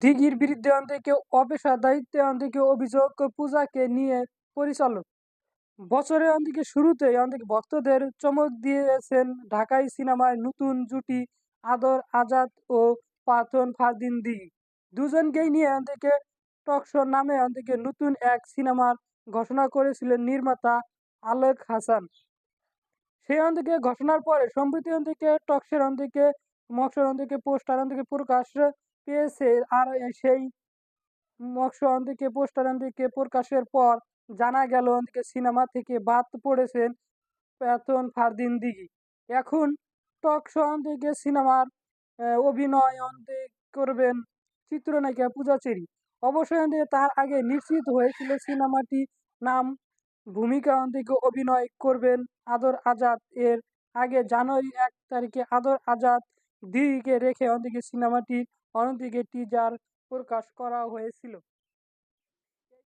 দিঘির বিরুদ্ধে থেকে অপেশাদারিত্বে থেকে অভিযোগ পূজাকে নিয়ে পরিচালক। বছরের থেকে শুরুতেই থেকে ভক্তদের চমক দিয়েছেন ঢাকাই সিনেমায় নতুন জুটি আদর আজাদ ও পাথন ফারদিন দিঘি। দুজনকেই নিয়ে থেকে টকশো নামে থেকে নতুন এক সিনেমার ঘোষণা করেছিলেন নির্মাতা আলেক হাসান। সেই থেকে ঘোষণার পরে সম্প্রতি থেকে টকশের থেকে মকসর থেকে পোস্টার থেকে প্রকাশ পেয়েছে। আর সেই মকসর থেকে পোস্টার থেকে প্রকাশের পর জানা গেল থেকে সিনেমা থেকে বাদ পড়েছেন পেতন ফারদিন দিঘি। এখন টক শো থেকে সিনেমার অভিনয় করবেন চিত্রনায়িকা পূজা চেরি। অবশ্যই তার আগে নিশ্চিত হয়েছিল সিনেমাটি নাম ভূমিকা থেকে অভিনয় করবেন আদর আজাদ। এর আগে জানুয়ারি 1 তারিখে আদর আজাদ দিঘিকে রেখে অন্যদিকে সিনেমাটির অন্যদিকে টিজার প্রকাশ করা হয়েছিল।